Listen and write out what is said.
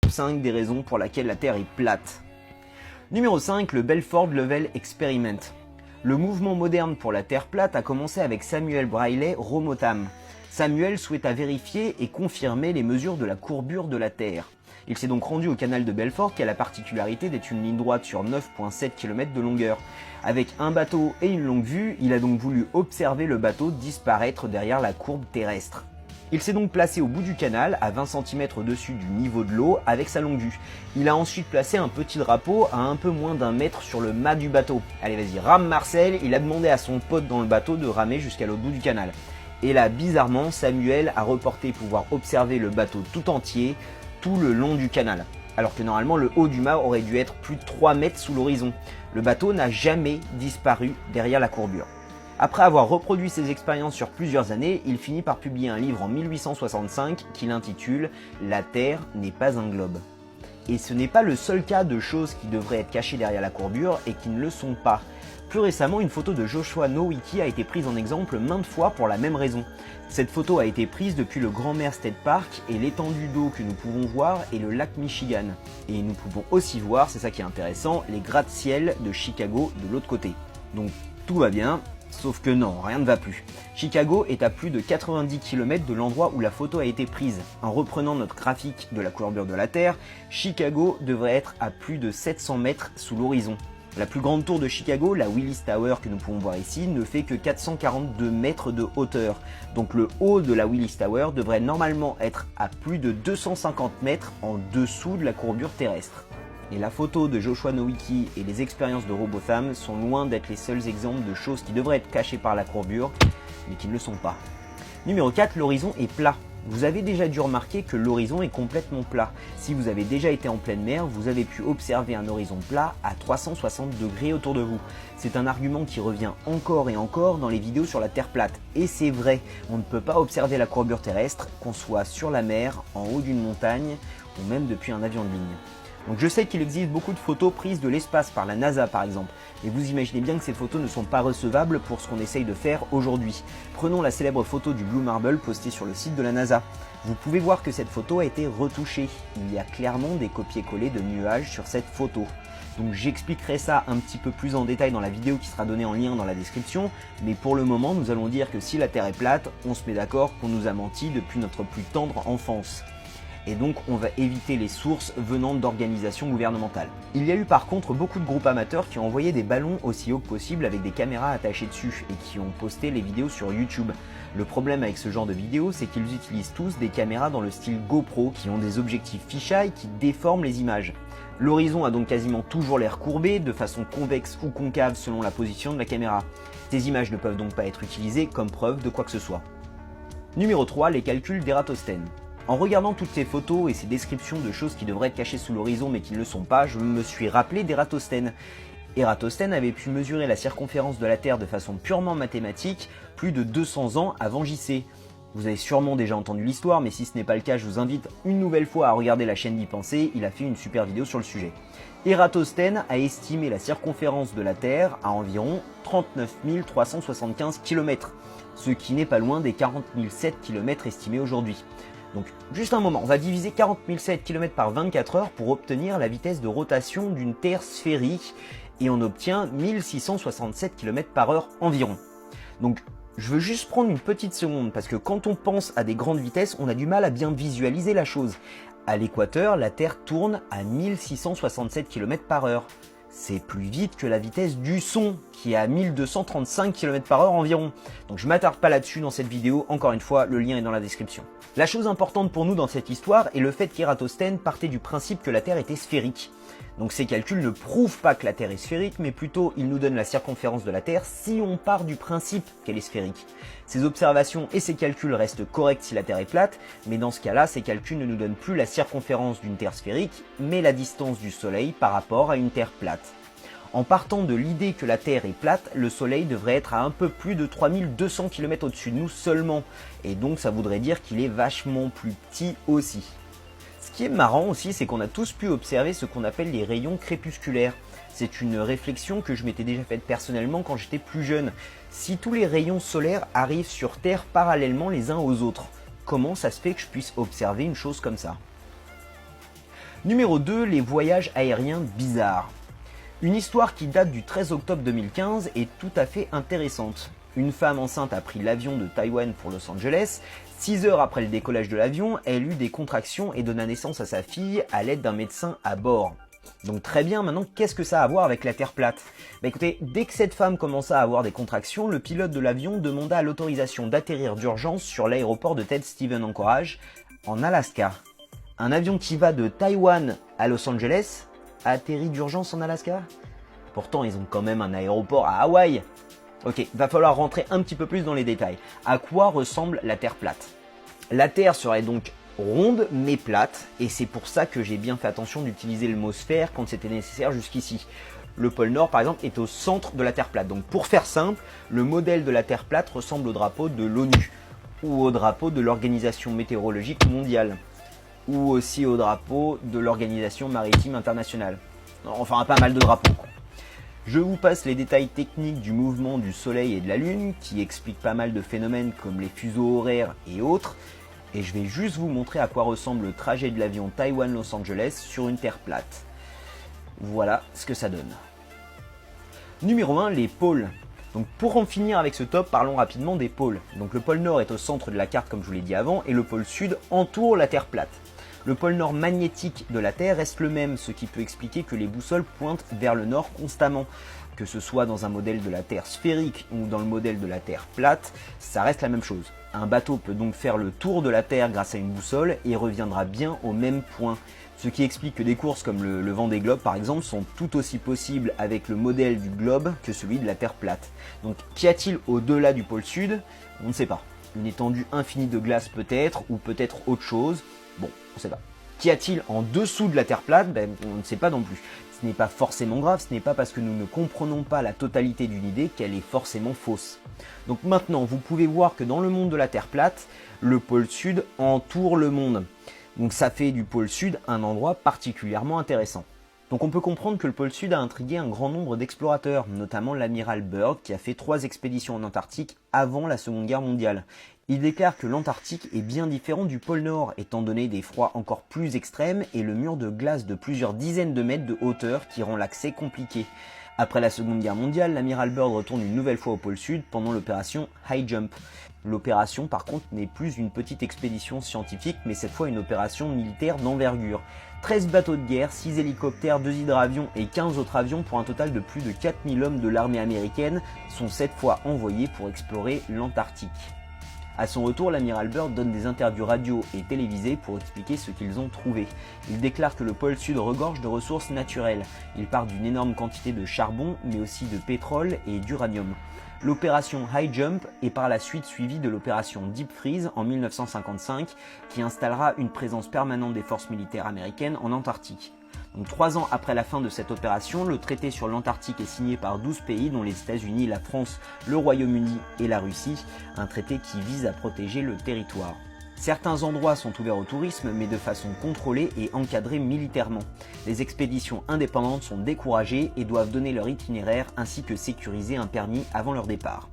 top 5 des raisons pour lesquelles la Terre est plate. Numéro 5, le Belford Level Experiment. Le mouvement moderne pour la Terre plate a commencé avec Samuel Brayley Rowbotham. Samuel souhaita vérifier et confirmer les mesures de la courbure de la Terre. Il s'est donc rendu au canal de Belfort qui a la particularité d'être une ligne droite sur 9,7 km de longueur. Avec un bateau et une longue vue, il a donc voulu observer le bateau disparaître derrière la courbe terrestre. Il s'est donc placé au bout du canal, à 20 cm au-dessus du niveau de l'eau, avec sa longue vue. Il a ensuite placé un petit drapeau à un peu moins d'1 mètre sur le mât du bateau. Allez vas-y, rame Marcel, il a demandé à son pote dans le bateau de ramer jusqu'à l'autre bout du canal. Et là, bizarrement, Samuel a reporté pouvoir observer le bateau tout entier, tout le long du canal. Alors que normalement, le haut du mât aurait dû être plus de 3 mètres sous l'horizon. Le bateau n'a jamais disparu derrière la courbure. Après avoir reproduit ses expériences sur plusieurs années, il finit par publier un livre en 1865 qu'il intitule « La Terre n'est pas un globe ». Et ce n'est pas le seul cas de choses qui devraient être cachées derrière la courbure et qui ne le sont pas. Plus récemment, une photo de Joshua Nowicki a été prise en exemple maintes fois pour la même raison. Cette photo a été prise depuis le Grand Mare State Park et l'étendue d'eau que nous pouvons voir est le lac Michigan. Et nous pouvons aussi voir, c'est ça qui est intéressant, les gratte-ciel de Chicago de l'autre côté. Donc tout va bien. Sauf que non, rien ne va plus. Chicago est à plus de 90 km de l'endroit où la photo a été prise. En reprenant notre graphique de la courbure de la Terre, Chicago devrait être à plus de 700 mètres sous l'horizon. La plus grande tour de Chicago, la Willis Tower que nous pouvons voir ici, ne fait que 442 mètres de hauteur. Donc le haut de la Willis Tower devrait normalement être à plus de 250 mètres en dessous de la courbure terrestre. Et la photo de Joshua Nowicki et les expériences de Rowbotham sont loin d'être les seuls exemples de choses qui devraient être cachées par la courbure, mais qui ne le sont pas. Numéro 4, l'horizon est plat. Vous avez déjà dû remarquer que l'horizon est complètement plat. Si vous avez déjà été en pleine mer, vous avez pu observer un horizon plat à 360 degrés autour de vous. C'est un argument qui revient encore et encore dans les vidéos sur la Terre plate. Et c'est vrai, on ne peut pas observer la courbure terrestre, qu'on soit sur la mer, en haut d'une montagne, ou même depuis un avion de ligne. Donc je sais qu'il existe beaucoup de photos prises de l'espace par la NASA par exemple, et vous imaginez bien que ces photos ne sont pas recevables pour ce qu'on essaye de faire aujourd'hui. Prenons la célèbre photo du Blue Marble postée sur le site de la NASA. Vous pouvez voir que cette photo a été retouchée. Il y a clairement des copier-coller de nuages sur cette photo. Donc j'expliquerai ça un petit peu plus en détail dans la vidéo qui sera donnée en lien dans la description, mais pour le moment nous allons dire que si la Terre est plate, on se met d'accord qu'on nous a menti depuis notre plus tendre enfance. Et donc on va éviter les sources venant d'organisations gouvernementales. Il y a eu par contre beaucoup de groupes amateurs qui ont envoyé des ballons aussi haut que possible avec des caméras attachées dessus et qui ont posté les vidéos sur YouTube. Le problème avec ce genre de vidéos, c'est qu'ils utilisent tous des caméras dans le style GoPro qui ont des objectifs fisheye qui déforment les images. L'horizon a donc quasiment toujours l'air courbé, de façon convexe ou concave selon la position de la caméra. Ces images ne peuvent donc pas être utilisées comme preuve de quoi que ce soit. Numéro 3, les calculs d'Eratosthène. En regardant toutes ces photos et ces descriptions de choses qui devraient être cachées sous l'horizon mais qui ne le sont pas, je me suis rappelé d'Eratosthène. Eratosthène avait pu mesurer la circonférence de la Terre de façon purement mathématique plus de 200 ans avant JC. Vous avez sûrement déjà entendu l'histoire, mais si ce n'est pas le cas, je vous invite une nouvelle fois à regarder la chaîne d'Y Penser, il a fait une super vidéo sur le sujet. Eratosthène a estimé la circonférence de la Terre à environ 39 375 km, ce qui n'est pas loin des 40 007 km estimés aujourd'hui. Donc juste un moment, on va diviser 40 007 km par 24 heures pour obtenir la vitesse de rotation d'une Terre sphérique et on obtient 1667 km par heure environ. Donc je veux juste prendre une petite seconde parce que quand on pense à des grandes vitesses, on a du mal à bien visualiser la chose. À l'équateur, la Terre tourne à 1667 km par heure. C'est plus vite que la vitesse du son qui est à 1235 km par heure environ. Donc je m'attarde pas là-dessus dans cette vidéo, encore une fois, le lien est dans la description. La chose importante pour nous dans cette histoire est le fait qu'Eratosthène partait du principe que la Terre était sphérique. Donc ces calculs ne prouvent pas que la Terre est sphérique, mais plutôt ils nous donnent la circonférence de la Terre si on part du principe qu'elle est sphérique. Ces observations et ces calculs restent corrects si la Terre est plate, mais dans ce cas-là, ces calculs ne nous donnent plus la circonférence d'une Terre sphérique, mais la distance du Soleil par rapport à une Terre plate. En partant de l'idée que la Terre est plate, le Soleil devrait être à un peu plus de 3200 km au-dessus de nous seulement, et donc ça voudrait dire qu'il est vachement plus petit aussi. Ce qui est marrant aussi, c'est qu'on a tous pu observer ce qu'on appelle les rayons crépusculaires. C'est une réflexion que je m'étais déjà faite personnellement quand j'étais plus jeune. Si tous les rayons solaires arrivent sur Terre parallèlement les uns aux autres, comment ça se fait que je puisse observer une chose comme ça ? Numéro 2, les voyages aériens bizarres. Une histoire qui date du 13 octobre 2015 est tout à fait intéressante. Une femme enceinte a pris l'avion de Taïwan pour Los Angeles. 6 heures après le décollage de l'avion, elle eut des contractions et donna naissance à sa fille à l'aide d'un médecin à bord. Donc très bien, maintenant qu'est-ce que ça a à voir avec la Terre plate? Écoutez, dès que cette femme commença à avoir des contractions, le pilote de l'avion demanda l'autorisation d'atterrir d'urgence sur l'aéroport de Ted Stevens Anchorage, en Alaska. Un avion qui va de Taïwan à Los Angeles atterrit d'urgence en Alaska? Pourtant, ils ont quand même un aéroport à Hawaï. Ok, va falloir rentrer un petit peu plus dans les détails. À quoi ressemble la Terre plate? La Terre serait donc ronde mais plate, et c'est pour ça que j'ai bien fait attention d'utiliser le mot sphère quand c'était nécessaire jusqu'ici. Le pôle Nord, par exemple, est au centre de la Terre plate. Donc pour faire simple, le modèle de la Terre plate ressemble au drapeau de l'ONU, ou au drapeau de l'Organisation météorologique mondiale, ou aussi au drapeau de l'Organisation maritime internationale. Enfin, pas mal de drapeaux, quoi. Je vous passe les détails techniques du mouvement du Soleil et de la Lune, qui expliquent pas mal de phénomènes comme les fuseaux horaires et autres, et je vais juste vous montrer à quoi ressemble le trajet de l'avion Taïwan-Los Angeles sur une Terre plate. Voilà ce que ça donne. Numéro 1, les pôles. Donc pour en finir avec ce top, parlons rapidement des pôles. Donc le pôle Nord est au centre de la carte comme je vous l'ai dit avant, et le pôle Sud entoure la Terre plate. Le pôle Nord magnétique de la Terre reste le même, ce qui peut expliquer que les boussoles pointent vers le Nord constamment. Que ce soit dans un modèle de la Terre sphérique ou dans le modèle de la Terre plate, ça reste la même chose. Un bateau peut donc faire le tour de la Terre grâce à une boussole et reviendra bien au même point. Ce qui explique que des courses comme le Vendée Globe par exemple sont tout aussi possibles avec le modèle du globe que celui de la Terre plate. Donc qu'y a-t-il au-delà du pôle Sud? On ne sait pas. Une étendue infinie de glace peut-être, ou peut-être autre chose. Bon, on ne sait pas. Qu'y a-t-il en dessous de la Terre plate? On ne sait pas non plus. Ce n'est pas forcément grave, ce n'est pas parce que nous ne comprenons pas la totalité d'une idée qu'elle est forcément fausse. Donc maintenant, vous pouvez voir que dans le monde de la Terre plate, le pôle Sud entoure le monde. Donc ça fait du pôle Sud un endroit particulièrement intéressant. Donc on peut comprendre que le pôle Sud a intrigué un grand nombre d'explorateurs, notamment l'amiral Byrd qui a fait 3 expéditions en Antarctique avant la Seconde Guerre mondiale. Il déclare que l'Antarctique est bien différent du pôle Nord, étant donné des froids encore plus extrêmes et le mur de glace de plusieurs dizaines de mètres de hauteur qui rend l'accès compliqué. Après la Seconde Guerre mondiale, l'amiral Byrd retourne une nouvelle fois au pôle Sud pendant l'opération High Jump. L'opération par contre n'est plus une petite expédition scientifique mais cette fois une opération militaire d'envergure. 13 bateaux de guerre, 6 hélicoptères, 2 hydravions et 15 autres avions pour un total de plus de 4000 hommes de l'armée américaine sont cette fois envoyés pour explorer l'Antarctique. À son retour, l'amiral Byrd donne des interviews radio et télévisées pour expliquer ce qu'ils ont trouvé. Il déclare que le pôle Sud regorge de ressources naturelles. Il part d'une énorme quantité de charbon, mais aussi de pétrole et d'uranium. L'opération High Jump est par la suite suivie de l'opération Deep Freeze en 1955, qui installera une présence permanente des forces militaires américaines en Antarctique. Donc 3 ans après la fin de cette opération, le traité sur l'Antarctique est signé par 12 pays dont les États-Unis, la France, le Royaume-Uni et la Russie, un traité qui vise à protéger le territoire. Certains endroits sont ouverts au tourisme mais de façon contrôlée et encadrée militairement. Les expéditions indépendantes sont découragées et doivent donner leur itinéraire ainsi que sécuriser un permis avant leur départ.